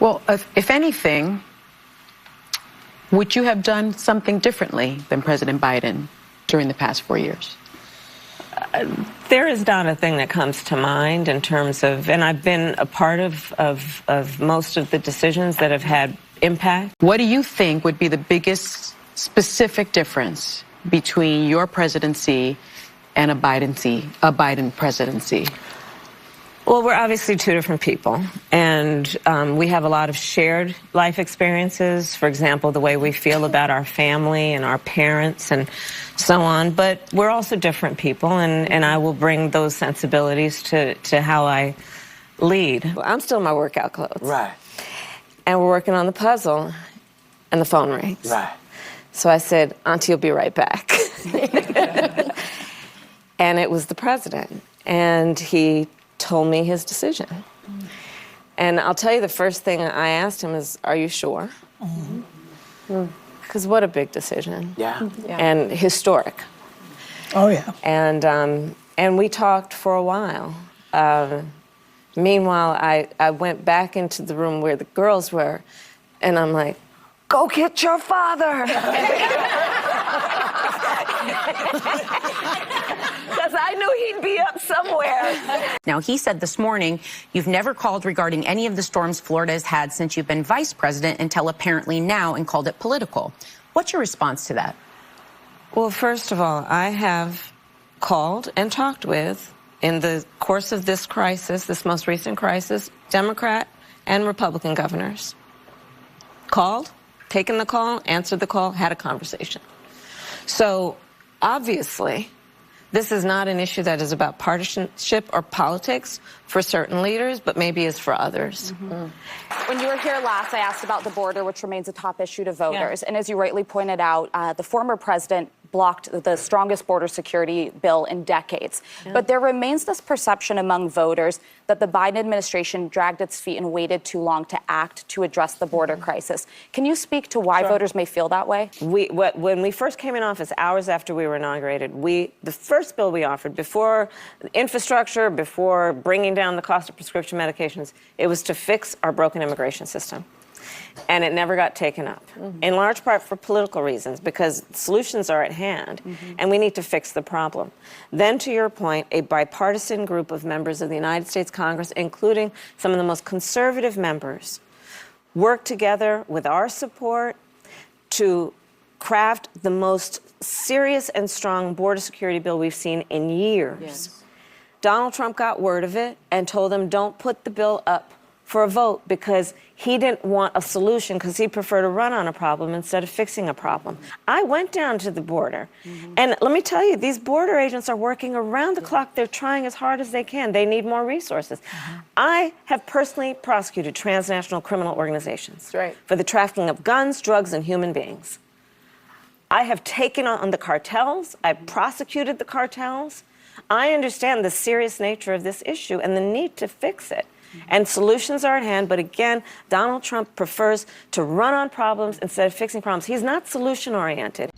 Well, if anything, would you have done something differently than President Biden during the past 4 years? There is not a thing that comes to mind in terms of, and I've been a part of most of the decisions that have had impact. What do you think would be the biggest specific difference between your presidency and a Biden presidency? Well, we're obviously two different people, and we have a lot of shared life experiences. For example, the way we feel about our family and our parents and so on. But we're also different people, and I will bring those sensibilities to how I lead. I'm still in my workout clothes. Right. And we're working on the puzzle, and the phone rings. Right. So I said, Auntie, you'll be right back. And it was the president, and he told me his decision. And I'll tell you, the first thing I asked him is, are you sure? Because what a big decision. Yeah. And historic. Oh, yeah. And we talked for a while. Meanwhile, I went back into the room where the girls were, and I'm like, go get your father. Because I knew he'd be up somewhere. Now, he said this morning, you've never called regarding any of the storms Florida has had since you've been vice president until apparently now, and called it political. What's your response to that? Well, first of all, I have called and talked with, in the course of this crisis, this most recent crisis, Democrat and Republican governors. Called, taken the call, answered the call, had a conversation. So, obviously, this is not an issue that is about partisanship or politics for certain leaders, but maybe is for others. When you were here last, I asked about the border, which remains a top issue to voters. Yeah. And as you rightly pointed out, the former president blocked the strongest border security bill in decades. Yeah. But there remains this perception among voters that the Biden administration dragged its feet and waited too long to act to address the border crisis. Can you speak to why voters may feel that way? When we first came in office, hours after we were inaugurated, the first bill we offered, before infrastructure, before bringing down the cost of prescription medications, it was to fix our broken immigration system. And it never got taken up, in large part for political reasons, because solutions are at hand, and we need to fix the problem. Then, to your point, a bipartisan group of members of the United States Congress, including some of the most conservative members, worked together with our support to craft the most serious and strong border security bill we've seen in years. Yes. Donald Trump got word of it and told them, don't put the bill up for a vote, because he didn't want a solution, because he preferred to run on a problem instead of fixing a problem. I went down to the border, and let me tell you, these border agents are working around the clock. They're trying as hard as they can. They need more resources. I have personally prosecuted transnational criminal organizations for the trafficking of guns, drugs, and human beings. I have taken on the cartels. I've prosecuted the cartels. I understand the serious nature of this issue and the need to fix it. And solutions are at hand, but again, Donald Trump prefers to run on problems instead of fixing problems. He's not solution-oriented.